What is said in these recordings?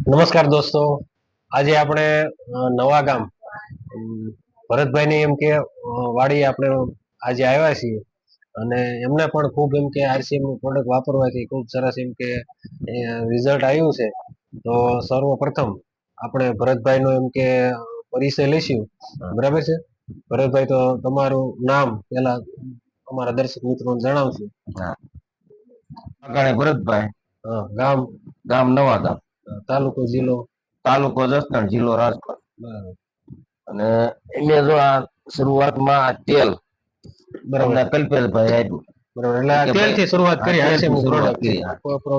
નમસ્કાર દોસ્તો, આજે આપણે નવા ગામ ભરતભાઈની એમ કે વાડી આપણે આજે આવ્યા છીએ અને એમને પણ ખૂબ એમ કે આરસીએમ નું પ્રોડક્ટ વાપરવાથી ખૂબ સરસ એમ કે રિઝલ્ટ આવ્યું છે. તો સર્વપ્રથમ આપણે ભરતભાઈ નો એમ કે પરિચય લઈશું, બરાબર છે ભરતભાઈ? તો તમારું નામ પેલા અમારા દર્શક મિત્રોને જણાવશો. ભરતભાઈ, ગામ ગામ નવા ગામ, તાલુકો જિલ્લો તાલુકો જસદણ, જિલ્લો રાજકોટ. બરાબર. અને એને જો આ શરૂઆતમાં આ તેલ બરાબર કલ્પેશભાઈ આપ્યું. બરાબર, એટલે તેલ થી શરૂઆત કરી.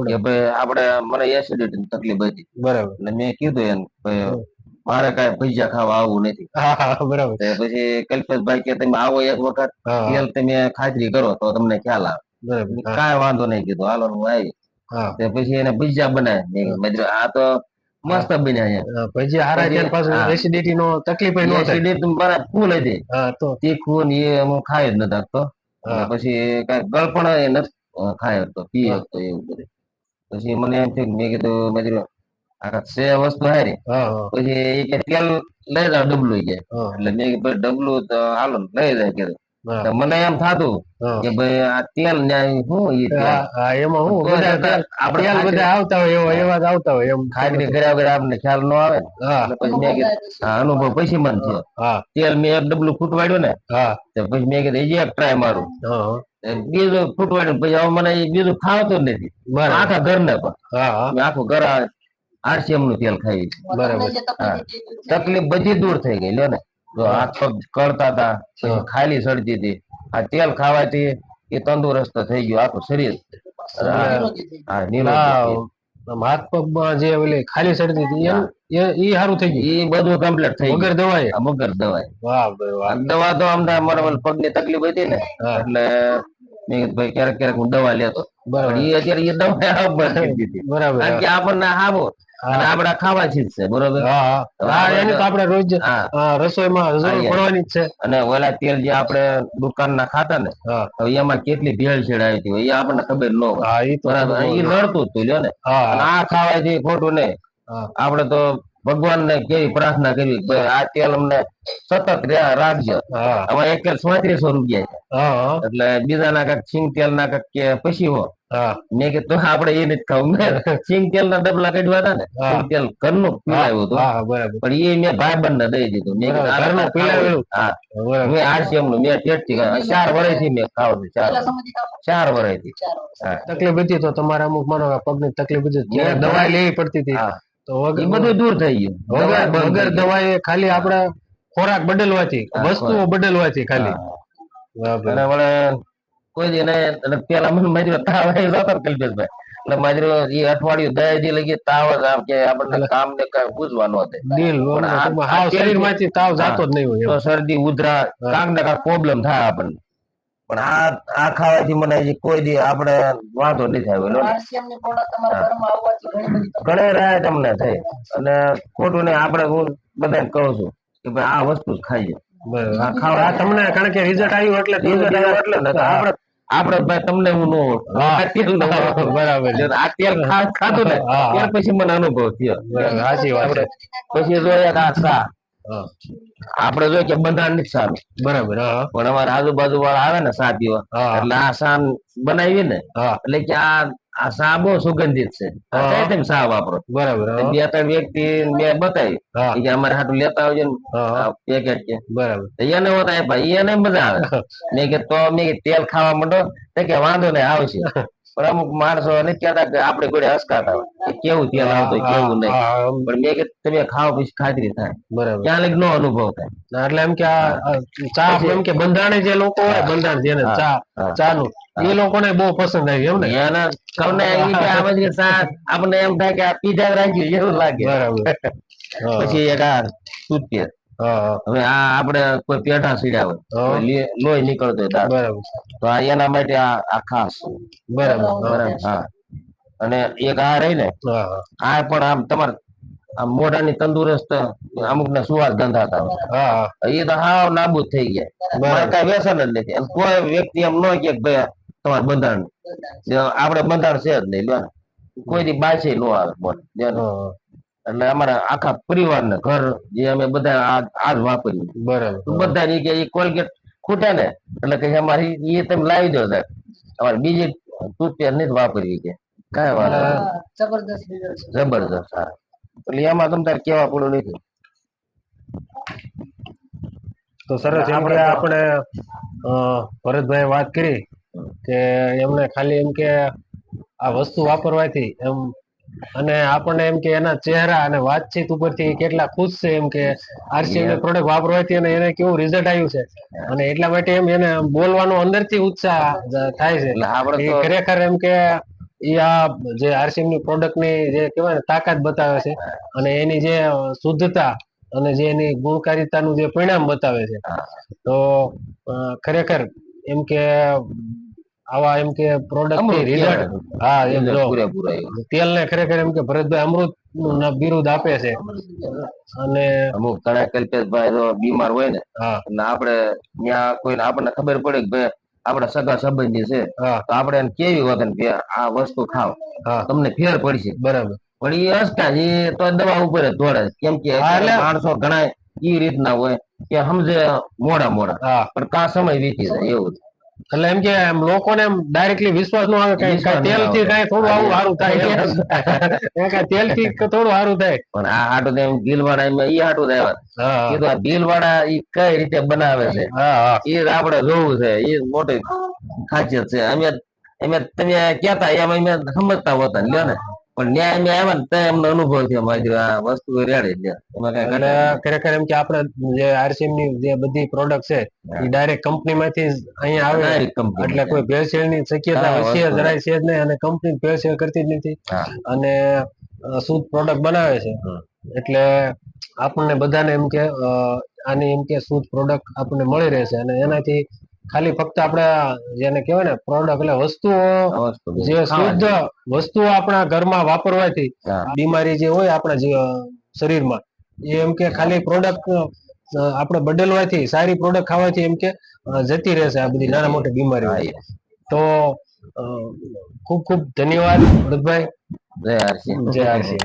કે ભાઈ આપણે મને એસિડિટી તકલીફ હતી, બરાબર. એટલે મેં કીધું એમ મારે કઈ ભજીયા ખાવા આવવું નથી. બરાબર. પછી કલ્પેશભાઈ કે તમે આવો એક વખત, તેલ તમે ખાતરી કરો તો તમને ખ્યાલ આવે. કાંઈ વાંધો નહીં કીધું, હાલો હું આવી. પછી એને ભજીયા બનાવ્યા. આ તો મસ્ત બન્યા. ભજીયા હારા છે, પાછું એસિડિટી નો તકલીફ ન થાય. એસિડિટી મારા ફૂલ હતી, તો તીખું ને એ હું ખાઈ જ ન શકતો. પછી કઈ ગળપણ એ નથી ખાય તો પી શકતો એવું બધું. પછી મને એમ થયું, મેં કીધું મજૂર છે વસ્તુ હારી. પછી એ તેલ લઈ જાવ ડબલું જાય. એટલે મેં કીધું ડબલું તો હાલો લઈ જાય કીધું. મને એમ થતું કે ભાઈ આ તેલ ને એમાં હું બધા આવતા હોય એવા આવતા હોય એમ ખાતરી કર્યા વગર આપણને ખ્યાલ ન આવે. પછી મેં કીધું અનુભવ પછી મને થયો. તેલ મેં એક ડબલું ફૂટવાડ્યું ને, પછી મેં કીધું એક ટ્રાય મારું. બીજું ફૂટવાડ્યું, પછી હવે મને બીજું ખાવતું જ નથી. આખા ઘર ને પણ આખું ઘર આરસીએમ નું તેલ ખાઈ. બરાબર. તકલીફ બધી દૂર થઈ ગઈ લ્યો ને. જો હાથ પગ કળતા હતા, પછી ખાલી સડતી હતી. આ તેલ ખાવાથી એ તંદુરસ્ત થઈ ગયું આખું શરીર. હાથ પગમાં જે ઓલી ખાલી સડતી હતી એ સારું થઈ ગયું. એ બધું કમ્પ્લીટ થઈ વગર દવાઈ. વગર દવાઈ. દવા તો આમ મારા પગ ની તકલીફ હતી ને, એટલે મેં ભાઈ ક્યારેક ક્યારેક હું દવા લેતો. એ અત્યારે એ દવા બરાબર, કારણ કે આપણને આવો આપડા ખાવાથી જ છે. બરોબર. એને તો આપણે રોજ રસોઈમાં જરૂર પડવાની જ છે. અને ઓલા તેલ જે આપણે દુકાન ના ખાતા ને, એમાં કેટલી ભેળસેળ આવી હતી એ આપણને ખબર ન હોય. એ લડતું જ લ્યો ને. આ ખાવાથી ખોટું નહીં. આપડે તો ભગવાન ને કેવી પ્રાર્થના કરવી, આ તેલ અમને સતત રાખજો. આમાં એક 3500 રૂપિયા. એટલે બીજા ના કઈક સિંગ તેલ ના કઈક કે પછી હો. મેં કીધું આપડે એ નથી ખાવું. સિંગ તેલ ના ડબલા કાઢવા હતા ને, સિંગ તેલ ઘરનું પીલાવ્યું હતું, પણ એ મેં ભાઈબંધ ને દઈ દીધું. મેં કીધું પીલાવેલું. મેં આરસીએમ નું મેં ટેસ્ટી 4 વર્ષથી મેં ખાવું છું. 4 વર્ષથી તકલીફ હતી તો તમારે અમુક માનો પગ ની તકલીફ હતી, દવા લેવી પડતી હતી. તો એ બધું દૂર થઈ ગયું વગર દવાએ. ખાલી આપડે ખોરાક બદલવાથી, વસ્તુઓ બદલવાથી ખાલી. કોઈ દી પેલા મને મારી તાવ આવ્યો હતો કલ્પેશભાઈ. એટલે મારી એ અઠવાડિયું 10 દી લગી તાવ જ આમ કે આપણને કામ ને કઈ પૂછવાનું હતું. શરીર માંથી તાવ જાતો જ નહીં હોય. તો શરદી ઉધરા કાંક ને કાંક પ્રોબ્લેમ થાય આપણને. પણ આ ખાવાથી મને કોઈ દી આપણે વાંધો નહીં થાય. ઘણી રાહત તમને થઈ. અને ખોટું નહીં, આપણે હું બધાને કહું છું કે ભાઈ આ વસ્તુ જ ખાઈએ. તમને કારણ કે રિઝલ્ટ આવ્યું એટલે આપડે ભાઈ તમને હું બરાબર આ તેલ ખાધું ને ત્યાર પછી મને અનુભવ થયો. સાચી વાત. પછી જોઈએ આ સા આપડે જોઈએ કે બંધારણ નથી સારું. બરાબર. પણ અમારે આજુબાજુ વાળા આવે ને સા પીવા, એટલે આ સા બનાવી ને, એટલે કે આ સા બહુ સુગંધિત છે, તેમ સા વાપરો. બરાબર. 2-3 વ્યક્તિ મેં બતાવી કે અમારે હાટું લેતા આવજો ને પેકેટ કે. બરાબર. એને હોતા ભાઈ એને મજા આવે. મેં કે તો મેં તેલ ખાવા માંડો કે વાંધો નહીં આવશે. પણ અમુક માણસો નથી કહેતા કે આપણે કોઈ હસકાતા હોય કેવું તેલ આવતું કેવું નહીં. પણ મેં કે તમે ખાવ પછી ખાતરી થાય. બરાબર. ત્યાં લગી નો અનુભવ થાય. એટલે એમ કે આ ચા એમ કે બંધારણે જે લોકો હોય, બંધારણ જેને ચા નું, એ લોકોને બહુ પસંદ આવી. એમ ને આપણને એમ થાય કે આ પીઝા રાખ્યું એવું લાગે. બરાબર. પછી એક આ ટૂથપેસ્ટ. હવે આ આપડે કોઈ પેઢા સીડ્યા હોય, લોહી નીકળતો હોય, બરાબર, તો આ એના માટે આ ખાસ. બરાબર. બરાબર. હા. અને એક આ રહી ને, આ પણ આમ તમારે મોઢાની તંદુરસ્ત અમુક ને સુવાસ ગંધાતા હોય, એ તો હાવ નાબૂદ થઈ ગયા. કઈ વ્યસન જ નથી. કોઈ વ્યક્તિ એમ ન કે ભાઈ તમારે બંધારણ, આપડે બંધારણ છે જ નહીં. કોઈ દી બાસે ન આવે. એટલે અમારા આખા પરિવારને ઘર જે અમે બધા આ જ વાપરીએ. બરાબર. બધા કે એ કોલગેટ ખૂટે ને એટલે કે અમારી એ તમે લાવી દો સાહેબ, અમારે બીજી ટૂથપેસ્ટ નથી વાપરવી કે કઈ વાત જબરદસ્ત. હા, એટલે એમાં તમ તારે કેવા પડું નથી. તો સરસ. એમ કે આપણે ભરતભાઈ વાત કરી કે એમને ખાલી એમ કે આ વસ્તુ વાપરવાથી એમ અને આપણને એમ કે એના ચહેરા અને વાતચીત ઉપરથી કેટલા ખુશ છે એમ કે આરસીએમ ની પ્રોડક્ટ વાપરવાથી અને એને કેવું રિઝલ્ટ આવ્યું છે અને એટલા માટે એમ એને બોલવાનો અંદરથી ઉત્સાહ થાય છે. એ ખરેખર એમ કે એ આ જે આરસીએમ ની પ્રોડક્ટ ની જે કહેવાય ને તાકાત બતાવે છે અને એની જે શુદ્ધતા અને જે એની ગુણકારિતાનું જે પરિણામ બતાવે છે. તો ખરેખર એમ કે આવા એમ કે પ્રોડક્ટ ની રિઝલ્ટ, હા એમ જો તેલ ને ખરેખર એમ કે ભરતભાઈ અમૃત નું બિરુદ આપે છે. અને અમુક ઘણા કલ્પેશભાઈ બીમાર હોય ને એટલે આપણે ત્યાં કોઈને આપણને ખબર પડે કે ભાઈ આપડા સગા સંબંધી છે તો આપણે એને કેવી વખત કે આ વસ્તુ ખાવ તમને ફેર પડશે. બરાબર. પણ એ હસતા એ તો દવા ઉપર જ દોડે, કેમ કે માણસો ઘણા એ રીતના હોય કે સમજે મોડા પણ કા સમય વીતી જાય એવું. એટલે એમ કે લોકોને એમ ડાયરેક્ટલી વિશ્વાસ ન આવે કે તેલ થી કઈ થોડું આવું સારું થાય, તેલ થી થોડું સારું થાય. પણ આ હાટું એમ ભીલવાડા ઈ હાટું થાય ભીલવાડા ઈ કઈ રીતે બનાવે છે એ આપડે જોવું છે. એ મોટી ખાસિયત છે. અમે તમે કેતા એમ અમે સમજતા હોતા લ્યો ને, પણ ન્યાય આવ્યા ને એમનો અનુભવ થયો મારી આ વસ્તુ રેડી એટલે ખરેખર એમ કે આપણે જે આરસીએમ ની જે બધી પ્રોડક્ટ છે એ ડાયરેક્ટ કંપની માંથી અહીંયા આવે, એટલે કોઈ ભેળસેળ ની શક્યતા હશે જરાય છે જ નહીં અને કંપની ભેળસેળ કરતી જ નથી અને શુદ્ધ પ્રોડક્ટ બનાવે છે. એટલે આપણને બધાને એમ કે આની એમ કે શુદ્ધ પ્રોડક્ટ આપણને મળી રહેશે અને એનાથી ખાલી ફક્ત આપણે જેને કહેવાય ને પ્રોડક્ટ એટલે વસ્તુઓ જે શુદ્ધ વસ્તુઓ આપણા ઘરમાં વાપરવાથી બીમારી જે હોય આપણા શરીરમાં એ એમ કે ખાલી પ્રોડક્ટ આપણે બદલવાથી સારી પ્રોડક્ટ ખાવાથી એમ કે જતી રહેશે આ બધી નાના મોટી બીમારીઓ. તો ખૂબ ખૂબ ધન્યવાદ ભરતભાઈ. જય આરસી. જય આરસી.